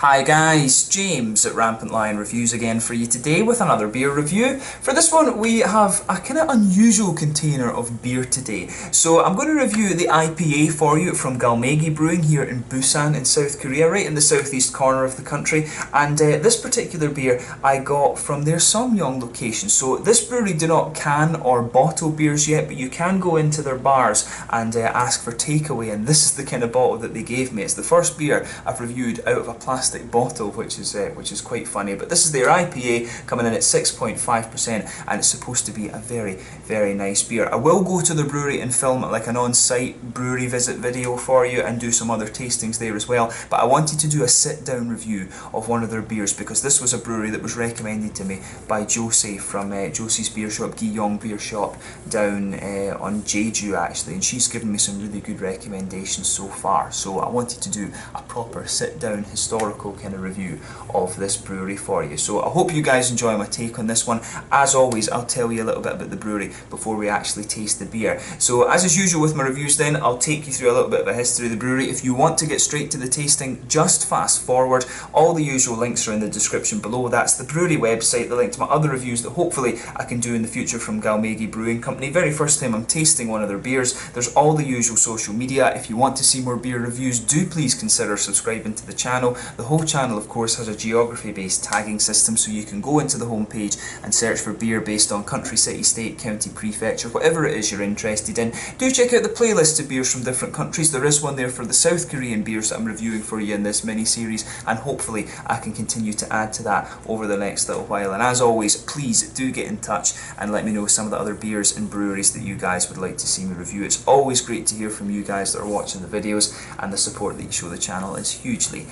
Hi guys, James at RampantLionReviews again for you today with another beer review. For this one we have a kind of unusual container of beer today. So I'm going to review the IPA for you from Galmegi Brewing here in Busan in South Korea, right in the southeast corner of the country. And this particular beer I got from their Somyeong location. So this brewery do not can or bottle beers yet, but you can go into their bars and ask for takeaway, and this is the kind of bottle that they gave me. It's the first beer I've reviewed out of a plastic bottle, which is quite funny. But this is their IPA coming in at 6.5%, and it's supposed to be a very nice beer. I will go to the brewery and film like an on-site brewery visit video for you and do some other tastings there as well, but I wanted to do a sit-down review of one of their beers because this was a brewery that was recommended to me by Josie from Josie's beer shop, Giyong beer shop down on Jeju actually, and she's given me some really good recommendations so far. So I wanted to do a proper sit-down historical kind of review of this brewery for you. So I hope you guys enjoy my take on this one. As always, I'll tell you a little bit about the brewery before we actually taste the beer. So as is usual with my reviews then, I'll take you through a little bit of a history of the brewery. If you want to get straight to the tasting, just fast forward. All the usual links are in the description below. That's the brewery website, the link to my other reviews that hopefully I can do in the future from Galmegi Brewing Company. Very first time I'm tasting one of their beers. There's all the usual social media. If you want to see more beer reviews, do please consider subscribing to the channel. The whole channel of course has a geography based tagging system, so you can go into the home page and search for beer based on country, city, state, county, prefecture, whatever it is you're interested in. Do check out the playlist of beers from different countries. There is one there for the South Korean beers that I'm reviewing for you in this mini series, and hopefully I can continue to add to that over the next little while. And as always, please do get in touch and let me know some of the other beers and breweries that you guys would like to see me review. It's always great to hear from you guys that are watching the videos, and the support that you show the channel is hugely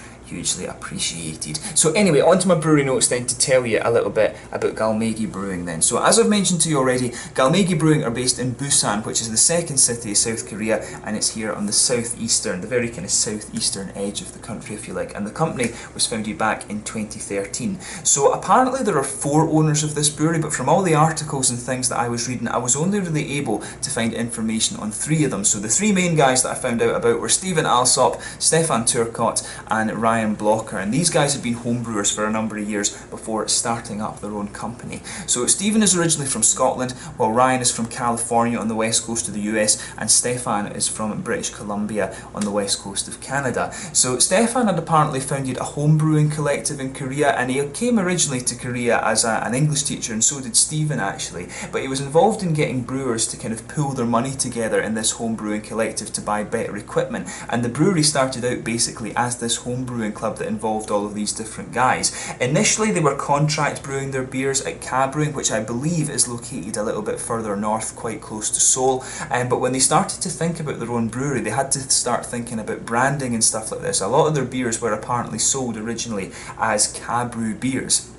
appreciated. So anyway, on to my brewery notes then to tell you a little bit about Galmegi Brewing then. So as I've mentioned to you already, Galmegi Brewing are based in Busan, which is the second city of South Korea, and it's here on the southeastern, the very kind of southeastern edge of the country if you like, and the company was founded back in 2013. So apparently there are 4 owners of this brewery, but from all the articles and things that I was reading, I was only really able to find information on 3 of them. So the 3 main guys that I found out about were Stephen Alsop, Stefan Turcott and Ryan Blocker, and these guys have been homebrewers for a number of years before starting up their own company. So Stephen is originally from Scotland, while Ryan is from California on the west coast of the US, and Stefan is from British Columbia on the west coast of Canada. So Stefan had apparently founded a homebrewing collective in Korea, and he came originally to Korea as an English teacher, and so did Stephen actually, but he was involved in getting brewers to kind of pool their money together in this homebrewing collective to buy better equipment, and the brewery started out basically as this homebrewing club that involved all of these different guys. Initially they were contract brewing their beers at Ka Brewing, which I believe is located a little bit further north, quite close to Seoul, but when they started to think about their own brewery, they had to start thinking about branding and stuff like this. A lot of their beers were apparently sold originally as Ka Brew beers.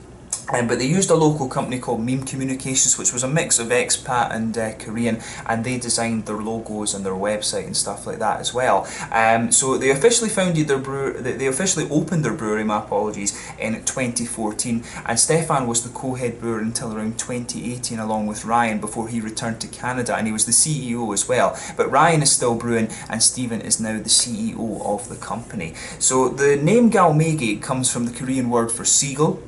But they used a local company called Meme Communications, which was a mix of expat and Korean, and they designed their logos and their website and stuff like that as well. So they officially founded their they officially opened their brewery, my apologies, in 2014, and Stefan was the co-head brewer until around 2018 along with Ryan before he returned to Canada, and he was the CEO as well. But Ryan is still brewing, and Stephen is now the CEO of the company. So the name Galmegi comes from the Korean word for seagull,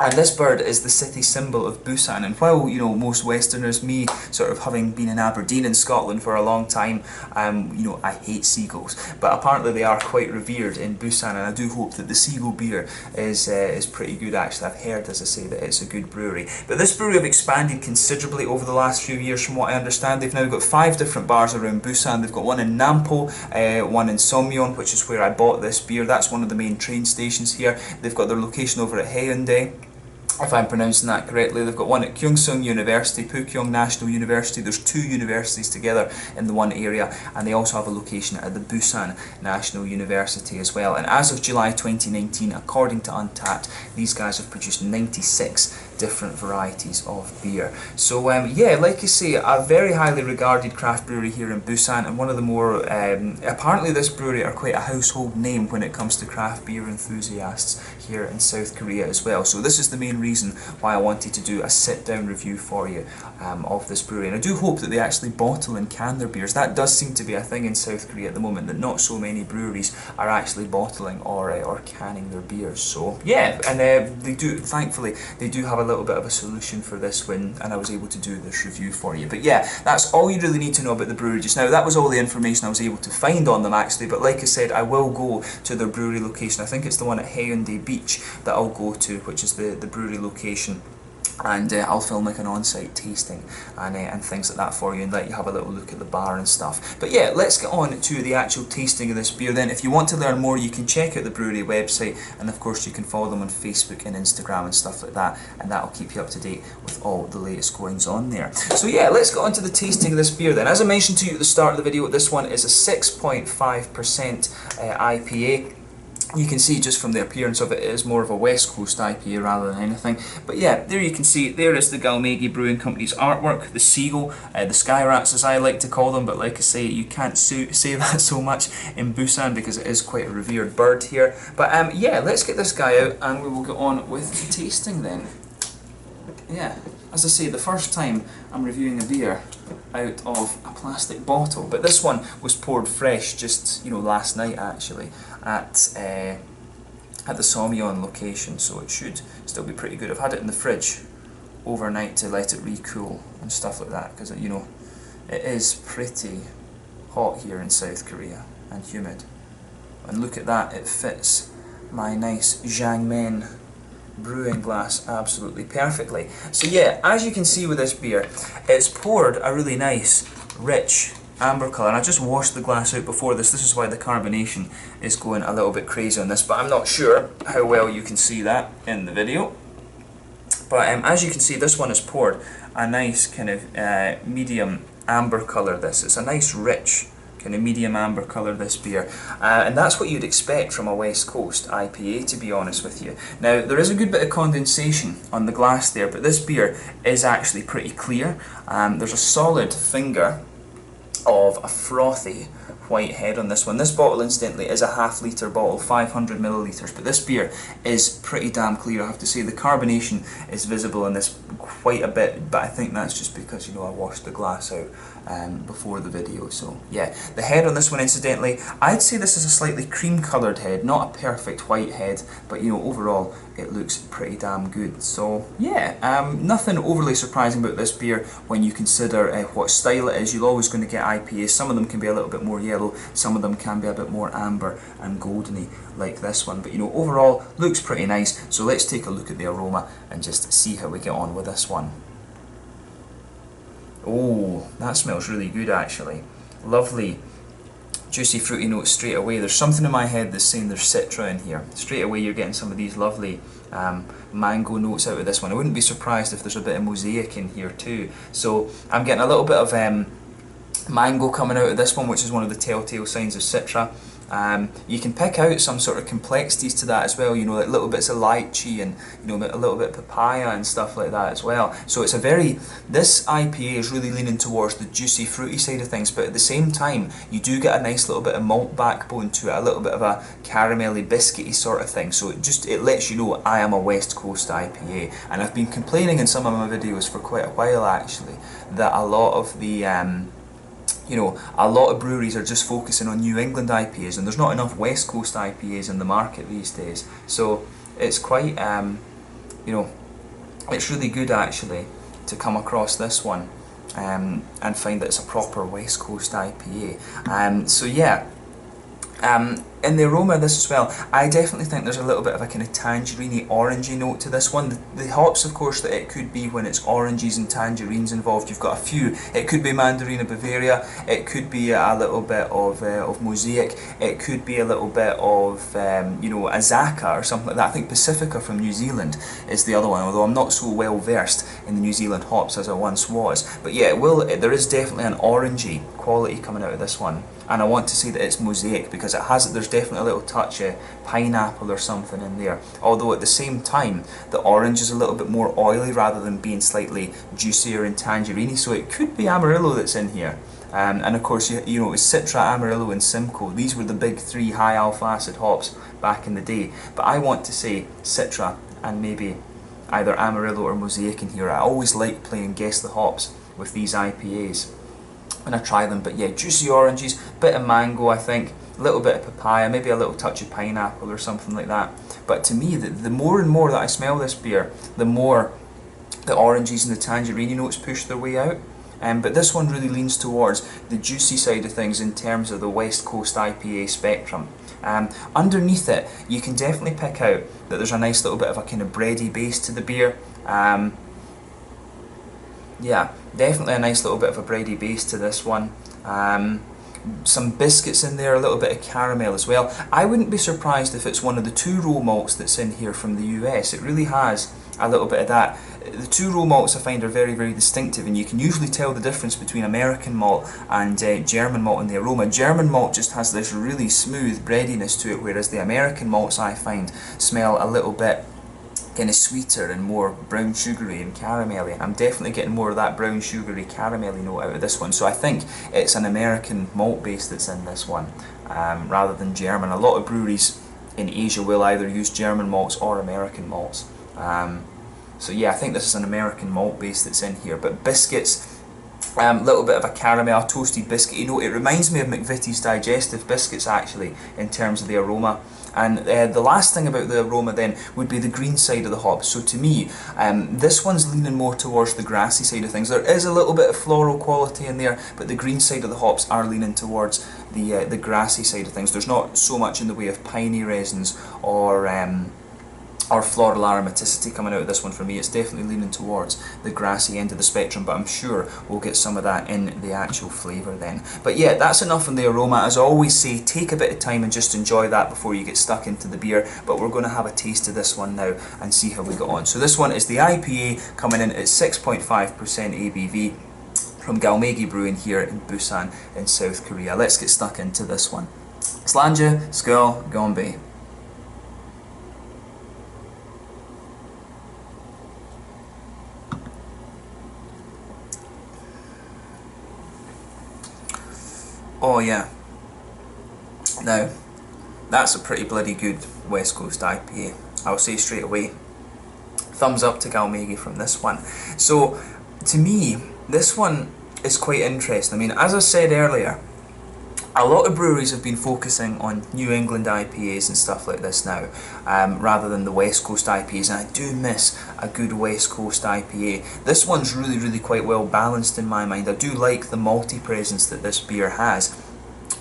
and this bird is the city symbol of Busan. And while, you know, most Westerners, me sort of having been in Aberdeen in Scotland for a long time, you know, I hate seagulls, but apparently they are quite revered in Busan, and I do hope that the seagull beer is pretty good actually. I've heard, as I say, that it's a good brewery. But this brewery have expanded considerably over the last few years from what I understand. They've now got 5 different bars around Busan. They've got one in Nampo, one in Somyeong, which is where I bought this beer. That's one of the main train stations here. They've got their location over at Haeundae, if I'm pronouncing that correctly. They've got one at Kyungsung University, Pukyong National University. There's 2 universities together in the one area, and they also have a location at the Busan National University as well. And as of July 2019, according to Untappd, these guys have produced 96 different varieties of beer. So yeah, like I say, a very highly regarded craft brewery here in Busan, and one of the more, apparently this brewery are quite a household name when it comes to craft beer enthusiasts here in South Korea as well. So this is the main reason why I wanted to do a sit-down review for you of this brewery, and I do hope that they actually bottle and can their beers. That does seem to be a thing in South Korea at the moment, that not so many breweries are actually bottling or canning their beers. So yeah, and they do, thankfully, they do have a little bit of a solution for this and I was able to do this review for you. But yeah, that's all you really need to know about the brewery just now. That was all the information I was able to find on them actually, but like I said, I will go to their brewery location. I think it's the one at Haeundae Beach that I'll go to, which is the brewery location. And I'll film like an on-site tasting and things like that for you, and let you have a little look at the bar and stuff. But yeah, let's get on to the actual tasting of this beer then. If you want to learn more, you can check out the brewery website, and of course you can follow them on Facebook and Instagram and stuff like that, and that'll keep you up to date with all the latest goings on there. So yeah, let's get on to the tasting of this beer then. As I mentioned to you at the start of the video, this one is a 6.5% IPA. You can see just from the appearance of it, it is more of a West Coast IPA rather than anything. But yeah, there you can see, there is the Galmegi Brewing Company's artwork, the seagull, the sky rats as I like to call them, but like I say, you can't say that so much in Busan because it is quite a revered bird here. But yeah, let's get this guy out and we will get on with the tasting then. Yeah, as I say, the first time I'm reviewing a beer out of a plastic bottle, but this one was poured fresh just, you know, last night actually at the Somyeon location, so it should still be pretty good. I've had it in the fridge overnight to let it recool and stuff like that, because, you know, it is pretty hot here in South Korea and humid. And look at that, it fits my nice Jangmen brewing glass absolutely perfectly. So yeah, as you can see with this beer, it's poured a really nice, rich amber colour, and I just washed the glass out before this. This is why the carbonation is going a little bit crazy on this, but I'm not sure how well you can see that in the video. But as you can see, this one is poured a nice kind of medium amber colour. This is a nice rich kind of medium amber colour, this beer, and that's what you'd expect from a West Coast IPA, to be honest with you. Now there is a good bit of condensation on the glass there, but this beer is actually pretty clear. There's a solid finger of a frothy white head on this one. This bottle incidentally is a ½ litre bottle, 500 millilitres, but this beer is pretty damn clear, I have to say. The carbonation is visible in this quite a bit, but I think that's just because, you know, I washed the glass out before the video. So yeah, the head on this one incidentally, I'd say this is a slightly cream coloured head, not a perfect white head, but you know, overall it looks pretty damn good. So yeah, nothing overly surprising about this beer when you consider what style it is. You're always going to get IPAs. Some of them can be a little bit more yellow, some of them can be a bit more amber and goldeny like this one, but you know, overall looks pretty nice. So let's take a look at the aroma and just see how we get on with this one. Oh, that smells really good actually. Lovely juicy fruity notes straight away. There's something in my head that's saying there's Citra in here. Straight away you're getting some of these lovely mango notes out of this one. I wouldn't be surprised if there's a bit of mosaic in here too. So I'm getting a little bit of mango coming out of this one, which is one of the telltale signs of Citra. You can pick out some sort of complexities to that as well, you know, like little bits of lychee and, you know, a little bit of papaya and stuff like that as well. So it's a this IPA is really leaning towards the juicy fruity side of things, but at the same time you do get a nice little bit of malt backbone to it, a little bit of a caramelly biscuity sort of thing. So it lets you know I am a West Coast IPA, and I've been complaining in some of my videos for quite a while actually that a lot of the you know, a lot of breweries are just focusing on New England IPAs, and there's not enough West Coast IPAs in the market these days. So it's quite, you know, it's really good actually to come across this one and find that it's a proper West Coast IPA. So yeah, in the aroma of this as well, I definitely think there's a little bit of a kind of tangerine-y, orangey note to this one. The hops, of course, that it could be when it's oranges and tangerines involved, you've got a few. It could be Mandarina Bavaria, it could be a little bit of Mosaic, it could be a little bit of, you know, Azaka or something like that. I think Pacifica from New Zealand is the other one, although I'm not so well versed in the New Zealand hops as I once was. But yeah, there is definitely an orangey quality coming out of this one. And I want to say that it's Mosaic because there's definitely a little touch of pineapple or something in there. Although at the same time, the orange is a little bit more oily rather than being slightly juicier and tangerine, so it could be Amarillo that's in here. And of course, you know, it was Citra, Amarillo and Simcoe. These were the big three high alpha acid hops back in the day. But I want to say Citra and maybe either Amarillo or Mosaic in here. I always like playing guess the hops with these IPAs when I try them. But yeah, juicy oranges, bit of mango I think, a little bit of papaya, maybe a little touch of pineapple or something like that. But to me, the more and more that I smell this beer, the more the oranges and the tangerine notes push their way out. But this one really leans towards the juicy side of things in terms of the West Coast IPA spectrum. Underneath it, you can definitely pick out that there's a nice little bit of a kind of bready base to the beer. Yeah, definitely a nice little bit of a bready base to this one. Some biscuits in there, a little bit of caramel as well. I wouldn't be surprised if it's one of the two-row malts that's in here from the US. It really has a little bit of that. The two-row malts I find are very, very distinctive, and you can usually tell the difference between American malt and German malt in the aroma. German malt just has this really smooth breadiness to it, whereas the American malts I find smell a little bit kind of sweeter and more brown sugary and caramelly, and I'm definitely getting more of that brown sugary caramelly note out of this one. So I think it's an American malt base that's in this one rather than German. A lot of breweries in Asia will either use German malts or American malts. So yeah, I think this is an American malt base that's in here. But biscuits, little bit of a caramel, toasty biscuit. You know, it reminds me of McVitie's digestive biscuits actually in terms of the aroma. And the last thing about the aroma then would be the green side of the hops. So to me, this one's leaning more towards the grassy side of things. There is a little bit of floral quality in there, but the green side of the hops are leaning towards the grassy side of things. There's not so much in the way of piney resins or floral aromaticity coming out of this one for me. It's definitely leaning towards the grassy end of the spectrum, but I'm sure we'll get some of that in the actual flavour then. But yeah, that's enough on the aroma. As I always say, take a bit of time and just enjoy that before you get stuck into the beer. But we're going to have a taste of this one now and see how we get on. So this one is the IPA, coming in at 6.5% ABV from Galmegi Brewing here in Busan in South Korea. Let's get stuck into this one. Slanja, Skål, Gombe. Oh yeah, now that's a pretty bloody good West Coast IPA. I'll say straight away, thumbs up to Galmegi from this one. So to me, this one is quite interesting. I mean, as I said earlier, a lot of breweries have been focusing on New England IPAs and stuff like this now, rather than the West Coast IPAs, and I do miss a good West Coast IPA. This one's really, really quite well balanced in my mind. I do like the malty presence that this beer has.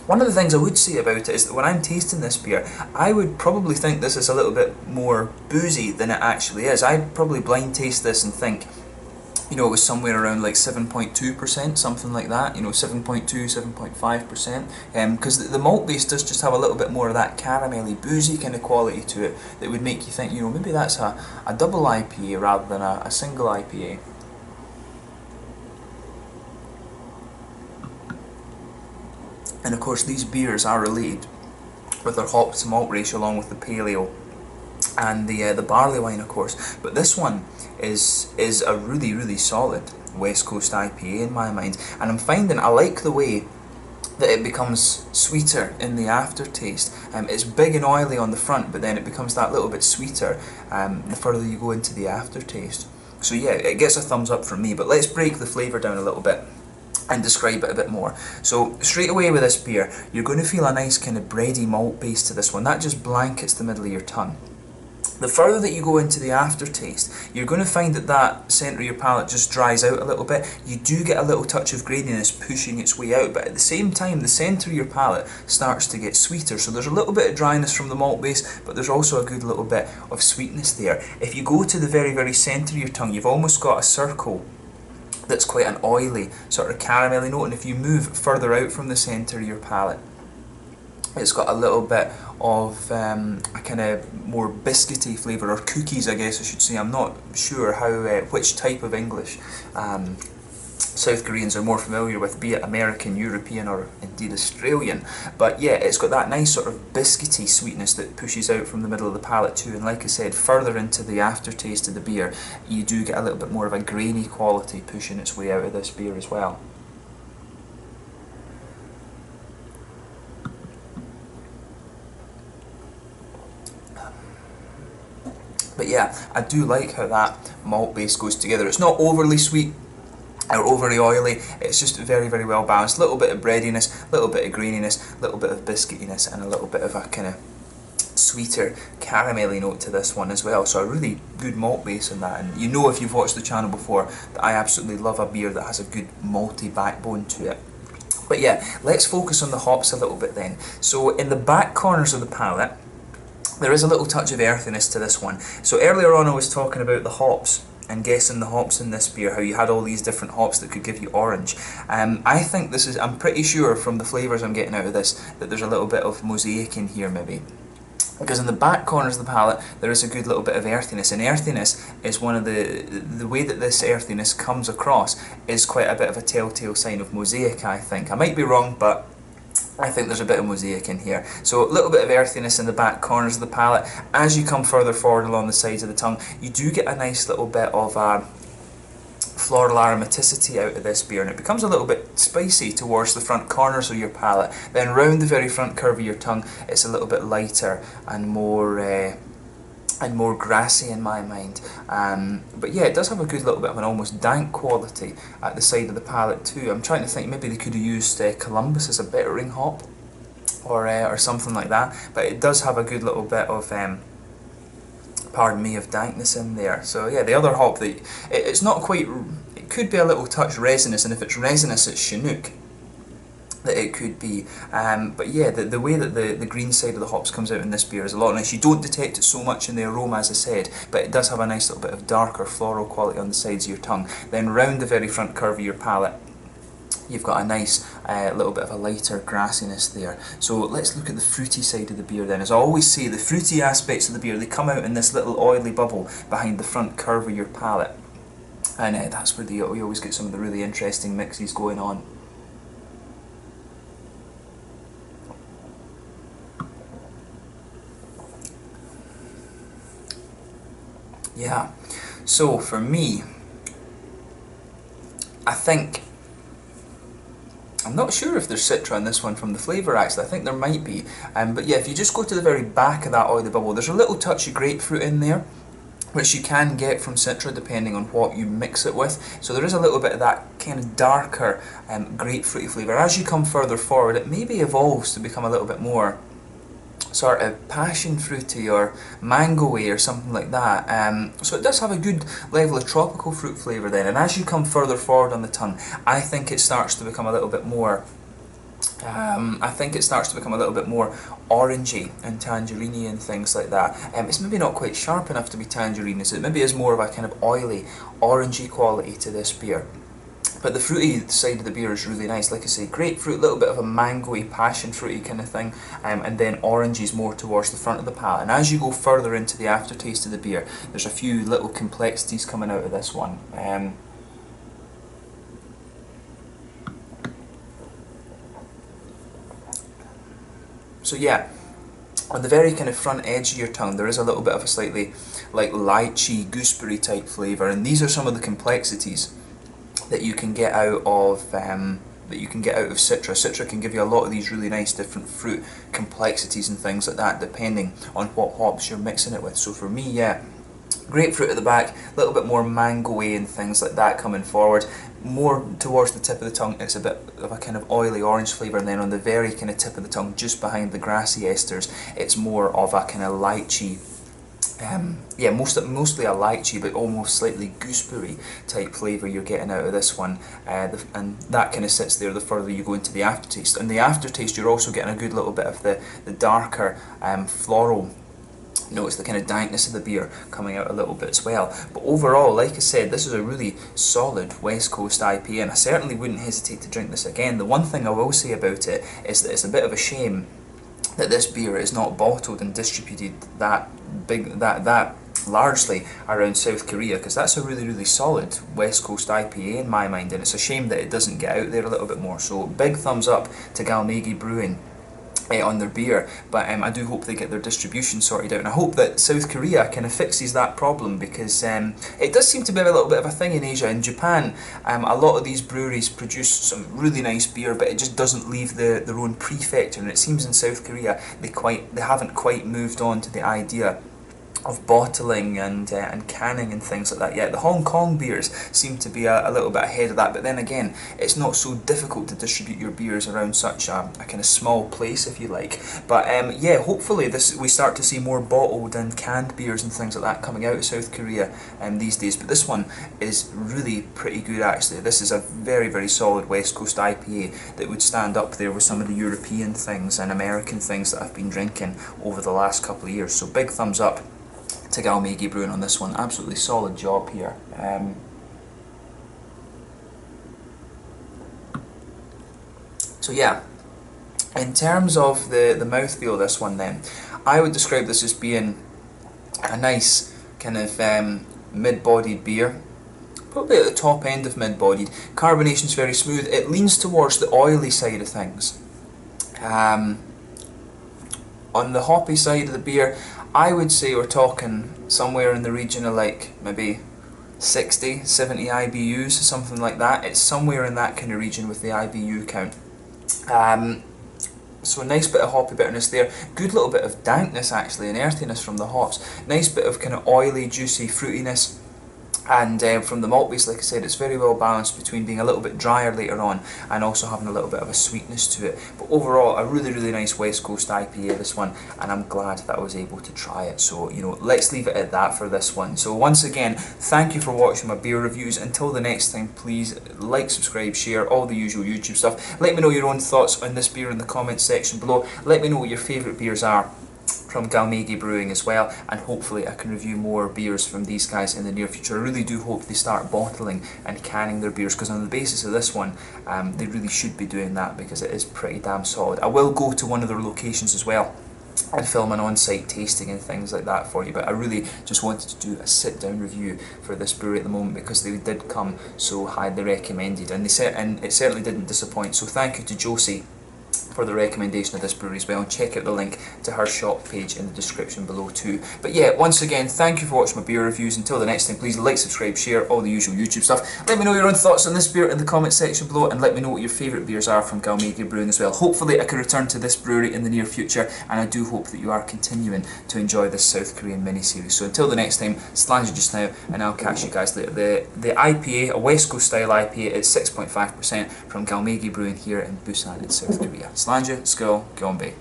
One of the things I would say about it is that when I'm tasting this beer, I would probably think this is a little bit more boozy than it actually is. I'd probably blind taste this and think, you know, it was somewhere around like 7.2%, something like that, you know, 7.2, 7.5%, because the malt base does just have a little bit more of that caramelly, boozy kind of quality to it that would make you think, you know, maybe that's a double IPA rather than a single IPA. And of course these beers are related with their hop to malt ratio along with the pale ale and the barley wine, of course. But this one is a really, really solid West Coast IPA in my mind, and I'm finding I like the way that it becomes sweeter in the aftertaste. It's big and oily on the front, but then it becomes that little bit sweeter the further you go into the aftertaste. So yeah, it gets a thumbs up from me. But let's break the flavour down a little bit and describe it a bit more. So straight away with this beer, you're going to feel a nice kind of bready malt base to this one. That just blankets the middle of your tongue. The further that you go into the aftertaste, you're going to find that that centre of your palate just dries out a little bit. You do get a little touch of graininess pushing its way out, but at the same time, the centre of your palate starts to get sweeter. So there's a little bit of dryness from the malt base, but there's also a good little bit of sweetness there. If you go to the very, very centre of your tongue, you've almost got a circle that's quite an oily, sort of caramelly note, and if you move further out from the centre of your palate, it's got a little bit of a kind of more biscuity flavour, or cookies I guess I should say. I'm not sure how which type of English South Koreans are more familiar with, be it American, European, or indeed Australian. But yeah, it's got that nice sort of biscuity sweetness that pushes out from the middle of the palate too, and like I said, further into the aftertaste of the beer, you do get a little bit more of a grainy quality pushing its way out of this beer as well. But yeah, I do like how that malt base goes together. It's not overly sweet or overly oily, it's just very, very well balanced. A little bit of breadiness, a little bit of graininess, a little bit of biscuitiness, and a little bit of a kind of sweeter caramelly note to this one as well. So a really good malt base in that, and you know, if you've watched the channel before, that I absolutely love a beer that has a good malty backbone to it. But yeah, let's focus on the hops a little bit then. So in the back corners of the palate, there is a little touch of earthiness to this one. So earlier on I was talking about the hops and guessing the hops in this beer, how you had all these different hops that could give you orange. I think this is, I'm pretty sure from the flavours I'm getting out of this, that there's a little bit of mosaic in here maybe. Because in the back corners of the palate there is a good little bit of earthiness, and earthiness is one of the way that this earthiness comes across is quite a bit of a telltale sign of mosaic, I think. I might be wrong, but I think there's a bit of mosaic in here. So a little bit of earthiness in the back corners of the palate. As you come further forward along the sides of the tongue, you do get a nice little bit of floral aromaticity out of this beer, and it becomes a little bit spicy towards the front corners of your palate. Then round the very front curve of your tongue, it's a little bit lighter and more grassy in my mind. But yeah, it does have a good little bit of an almost dank quality at the side of the palate too. I'm trying to think, maybe they could have used Columbus as a bittering hop, or something like that. But it does have a good little bit of pardon me, of dankness in there. So yeah, the other hop, it's not quite, it could be a little touch resinous, and if it's resinous it's Chinook that it could be. But yeah, the way that the green side of the hops comes out in this beer is a lot nice. You don't detect it so much in the aroma, as I said, but it does have a nice little bit of darker floral quality on the sides of your tongue. Then round the very front curve of your palate, you've got a nice little bit of a lighter grassiness there. So let's look at the fruity side of the beer then. As I always say, the fruity aspects of the beer, they come out in this little oily bubble behind the front curve of your palate, and that's where you always get some of the really interesting mixes going on. Yeah, so for me, I think, I'm not sure if there's Citra in this one from the flavour actually, I think there might be, but yeah, if you just go to the very back of that oily bubble, there's a little touch of grapefruit in there, which you can get from Citra depending on what you mix it with. So there is a little bit of that kind of darker grapefruity flavour. As you come further forward, it maybe evolves to become a little bit more sort of passion fruity or mango-y or something like that. So it does have a good level of tropical fruit flavour then, and as you come further forward on the tongue, I think it starts to become a little bit more orangey and tangerine-y and things like that. It's maybe not quite sharp enough to be tangerine, so it maybe is more of a kind of oily, orangey quality to this beer. But the fruity side of the beer is really nice. Like I say, grapefruit, a little bit of a mango-y, passion fruity kind of thing, and then oranges more towards the front of the palate. And as you go further into the aftertaste of the beer, there's a few little complexities coming out of this one. So yeah, on the very kind of front edge of your tongue, there is a little bit of a slightly like lychee, gooseberry type flavour, and these are some of the complexities that you can get out of Citra. Citra can give you a lot of these really nice different fruit complexities and things like that, depending on what hops you're mixing it with. So for me, yeah, grapefruit at the back, a little bit more mango-y and things like that coming forward. More towards the tip of the tongue, it's a bit of a kind of oily orange flavour, and then on the very kind of tip of the tongue, just behind the grassy esters, it's more of a kind of lychee. Yeah, mostly a lychee, but almost slightly gooseberry type flavour you're getting out of this one, and that kind of sits there the further you go into the aftertaste. And the aftertaste, you're also getting a good little bit of the darker floral notes, the kind of dankness of the beer coming out a little bit as well. But overall, like I said, this is a really solid West Coast IPA, and I certainly wouldn't hesitate to drink this again. The one thing I will say about it is that it's a bit of a shame that this beer is not bottled and distributed that largely around South Korea, because that's a really, really solid West Coast IPA in my mind, and it's a shame that it doesn't get out there a little bit more. So big thumbs up to Galmegi Brewing on their beer, but I do hope they get their distribution sorted out, and I hope that South Korea kind of fixes that problem, because it does seem to be a little bit of a thing in Asia. In Japan, a lot of these breweries produce some really nice beer, but it just doesn't leave their own prefecture, and it seems in South Korea they haven't quite moved on to the idea of bottling and canning and things like that yet. The Hong Kong beers seem to be a little bit ahead of that, but then again, it's not so difficult to distribute your beers around such a kind of small place, if you like. But yeah, hopefully we start to see more bottled and canned beers and things like that coming out of South Korea these days. But this one is really pretty good actually. This is a very, very solid West Coast IPA that would stand up there with some of the European things and American things that I've been drinking over the last couple of years. So big thumbs up to Galmegi Brewing on this one. Absolutely solid job here. So yeah, in terms of the mouthfeel of this one then, I would describe this as being a nice kind of mid-bodied beer. Probably at the top end of mid-bodied. Carbonation's very smooth. It leans towards the oily side of things. On the hoppy side of the beer, I would say we're talking somewhere in the region of like maybe 60, 70 IBUs, something like that. It's somewhere in that kind of region with the IBU count. So a nice bit of hoppy bitterness there. Good little bit of dankness actually, and earthiness from the hops. Nice bit of kind of oily, juicy fruitiness. And from the malt base, like I said, it's very well balanced between being a little bit drier later on and also having a little bit of a sweetness to it. But overall, a really, really nice West Coast IPA, this one, and I'm glad that I was able to try it. So, you know, let's leave it at that for this one. So once again, thank you for watching my beer reviews. Until the next time, please like, subscribe, share, all the usual YouTube stuff. Let me know your own thoughts on this beer in the comments section below. Let me know what your favourite beers are from Galmegi Brewing as well, and hopefully I can review more beers from these guys in the near future. I really do hope they start bottling and canning their beers, because on the basis of this one, they really should be doing that, because it is pretty damn solid. I will go to one of their locations as well and film an on-site tasting and things like that for you, but I really just wanted to do a sit-down review for this brewery at the moment, because they did come so highly recommended, and it certainly didn't disappoint. So thank you to Josie for the recommendation of this brewery as well, and check out the link to her shop page in the description below too. But yeah, once again, thank you for watching my beer reviews. Until the next time, please like, subscribe, share, all the usual YouTube stuff. Let me know your own thoughts on this beer in the comment section below, and let me know what your favourite beers are from Galmegi Brewing as well. Hopefully I can return to this brewery in the near future, and I do hope that you are continuing to enjoy this South Korean mini-series. So until the next time, Slange just now, and I'll catch you guys later. The IPA, a West Coast style IPA, is 6.5% from Galmegi Brewing here in Busan in South Korea. Slange, Skull, Gyeongbei.